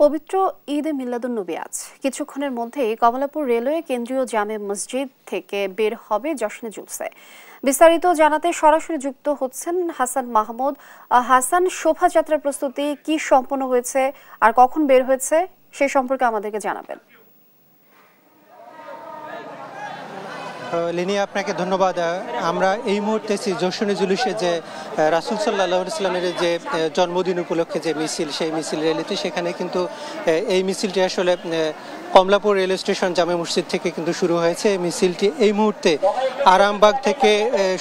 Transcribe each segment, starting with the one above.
পবিত্র ঈদে মিলাদুন্নবী আজ কিছুক্ষণের মধ্যেই কমলাপুর রেলওয়ে কেন্দ্রীয় জামে মসজিদ থেকে বের হবে জশ্নে জুলসে। বিস্তারিত জানাতে সরাসরি যুক্ত হচ্ছেন হাসান মাহমুদ। হাসান, শোভাযাত্রার প্রস্তুতি কি সম্পন্ন হয়েছে আর কখন বের হয়েছে সে সম্পর্কে আমাদেরকে জানাবেন। লিনি, আপনাকে ধন্যবাদ। আমরা এই মুহূর্তে জশ্নে জুলুসে যে রাসূল সাল্লাল্লাহু আলাইহি ওয়াসাল্লামের যে জন্মদিন উপলক্ষে যে মিছিল, সেই মিছিল র্যালিতে, সেখানে কিন্তু এই মিছিলটি আসলে কমলাপুর রেল স্টেশন জামে মসজিদ থেকে কিন্তু শুরু হয়েছে। মিছিলটি এই মুহূর্তে আরামবাগ থেকে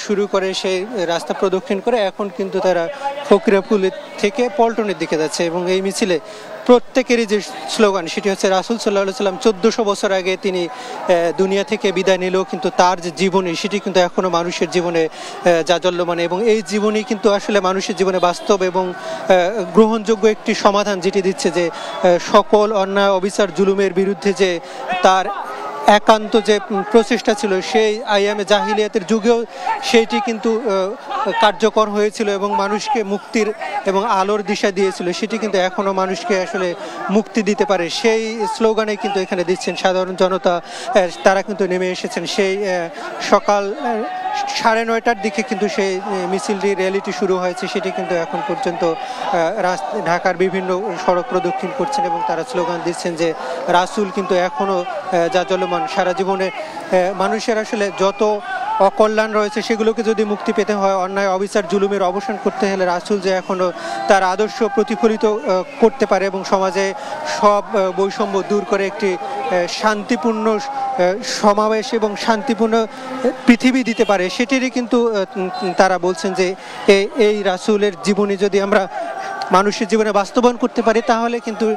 শুরু করে সেই রাস্তা প্রদক্ষিণ করে এখন কিন্তু তারা ফকিরাপুল থেকে পল্টনের দিকে যাচ্ছে এবং এই মিছিলে প্রত্যেকেরই যে স্লোগান সেটি হচ্ছে রাসূল সাল্লাল্লাহু আলাইহি ওয়াসাল্লাম 1400 বছর আগে তিনি দুনিয়া থেকে বিদায় নিলেও কিন্তু তার যে জীবনী সেটি কিন্তু এখনো মানুষের জীবনে জাজ্বল্যমান এবং এই জীবনী কিন্তু আসলে মানুষের জীবনে বাস্তব এবং গ্রহণযোগ্য একটি সমাধান যেটি দিচ্ছে যে সকল অন্যায় অবিচার জুলুমের বিরুদ্ধে যে তার একান্ত যে প্রচেষ্টা ছিল সেই আইয়ামে জাহিলিয়াতের যুগেও সেইটি কিন্তু কার্যকর হয়েছিল এবং মানুষকে মুক্তির এবং আলোর দিশা দিয়েছিল, সেটি কিন্তু এখনও মানুষকে আসলে মুক্তি দিতে পারে। সেই স্লোগানে কিন্তু এখানে দিচ্ছেন সাধারণ জনতা, তারা কিন্তু নেমে এসেছেন। সেই সকাল 9:30টার দিকে কিন্তু সেই মিছিলটি র্যালিটি শুরু হয়েছে, সেটি কিন্তু এখন পর্যন্ত ঢাকার বিভিন্ন সড়ক প্রদক্ষিণ করছেন এবং তারা স্লোগান দিচ্ছেন যে রাসূল কিন্তু এখনও জাজ্বল্যমান। সারা জীবনে মানুষের আসলে যত অকল্যাণ রয়েছে সেগুলোকে যদি মুক্তি পেতে হয়, অন্যায় অবিচার জুলুমের অবসান করতে হলে রাসূল যে এখনও তার আদর্শ প্রতিফলিত করতে পারে এবং সমাজে সব বৈষম্য দূর করে একটি শান্তিপূর্ণ সমাবেশ এবং শান্তিপূর্ণ পৃথিবী দিতে পারে, সেটিরই কিন্তু তারা বলছেন যে এই রাসূলের জীবনী যদি আমরা মানুষের জীবনে বাস্তবায়ন করতে পারি তাহলে কিন্তু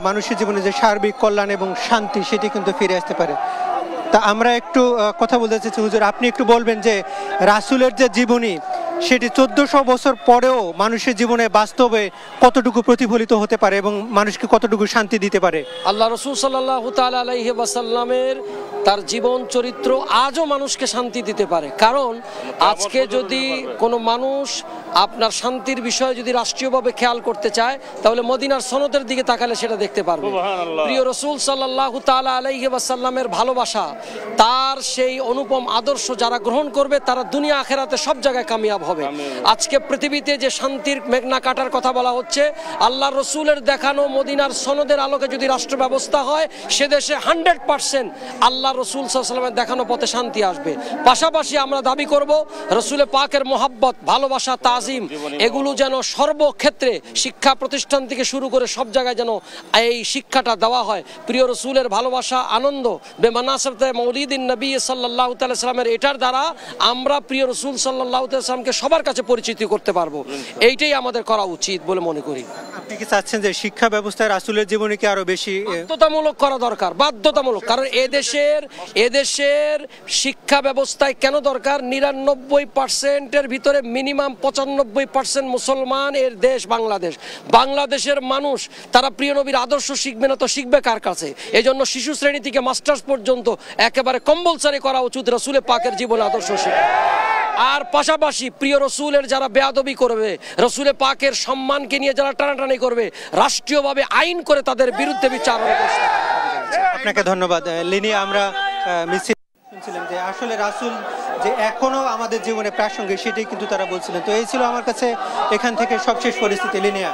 মানুষের জীবনে যে সার্বিক কল্যাণ এবং শান্তি সেটি কিন্তু ফিরে আসতে পারে। তা আমরা একটু কথা বলতে চাইছি, হুজুর আপনি একটু বলবেন যে রাসূলের যে জীবনী সেটি 1400 বছর পরেও মানুষের জীবনে বাস্তবে কতটুকু প্রতিফলিত হতে পারে এবং মানুষকে কতটুকু শান্তি দিতে পারে। আল্লাহ রাসূল সাল্লাল্লাহু তাআলা আলাইহি ওয়াসাল্লামের তার জীবন চরিত্র আজও মানুষকে শান্তি দিতে পারে। কারণ আজকে যদি কোনো মানুষ আপনার শান্তির বিষয়ে যদি রাষ্ট্রীয়ভাবে খেয়াল করতে চায় তাহলে মদিনার সনদের দিকে তাকালে সেটা দেখতে পারবে। প্রিয় রাসূল সাল্লাল্লাহু তাআলা আলাইহি ওয়াসাল্লামের ভালোবাসা, তার সেই অনুপম আদর্শ যারা গ্রহণ করবে তারা দুনিয়া আখিরাতে সব জায়গায় কামিয়াব হবে। আজকে পৃথিবীতে যে শান্তির মেঘনা কাটার কথা বলা হচ্ছে, আল্লাহ রসুলের দেখানো মদিনার সনদের আলোকে যদি রাষ্ট্র ব্যবস্থা হয় সে দেশে 100% আল্লাহ রসুল সাল্লাল্লাহু আলাইহি ওয়াসাল্লামের দেখানো পথে শান্তি আসবে। পাশাপাশি আমরা দাবি করব রসুলে পাকের মোহাব্বত, ভালোবাসা, তাজিম এগুলো যেন সর্বক্ষেত্রে শিক্ষা প্রতিষ্ঠান থেকে শুরু করে সব জায়গায় যেন এই শিক্ষাটা দেওয়া হয়। প্রিয় রসুলের ভালোবাসা, আনন্দ বেমানাসাতে মৌলিদিন নবী সাল্লাল্লাহু তাআলা সাল্লামের এটার দ্বারা আমরা প্রিয় রসুল সাল্লাল্লাহু তাআলা সাল্লামকে সবার কাছে পরিচিতি করতে পারবো। এইটাই আমাদের করা উচিত বলে মনে করি। আপনি কি চাচ্ছেন যে শিক্ষা ব্যবস্থায় রাসূলের জীবনীকে আরো বেশি বাধ্যতামূলক করা দরকার? বাধ্যতামূলক। কারণ এদেশের শিক্ষা ব্যবস্থায় কেন দরকার? 99%-এর ভিতরে মিনিমাম 95% মুসলমান এর দেশ বাংলাদেশ। বাংলাদেশের মানুষ তারা প্রিয় নবীর আদর্শ শিখবে না তো শিখবে কার কাছে? এই জন্য শিশু শ্রেণী থেকে মাস্টার্স পর্যন্ত একেবারে কম্পালসারি করা উচিত রসুলের পাকের জীবন আদর্শ শিক্ষা। আর পাশাপাশি প্রিয় রসুলের যারা বেয়াদবি করবে, রসুলের পাকের সম্মানকে নিয়ে যারা টানাটানি করবে, রাষ্ট্রীয়ভাবে আইন করে তাদের বিরুদ্ধে বিচার হবে। আপনাকে ধন্যবাদ লিনি। আমরা মিছিল শুনছিলাম যে আসলে রাসূল যে এখনো আমাদের জীবনে প্রাসঙ্গিক সেটাই কিন্তু তারা বলছিলেন। তো এই ছিল আমার কাছে এখান থেকে সবশেষ পরিস্থিতি। লিনিয়া।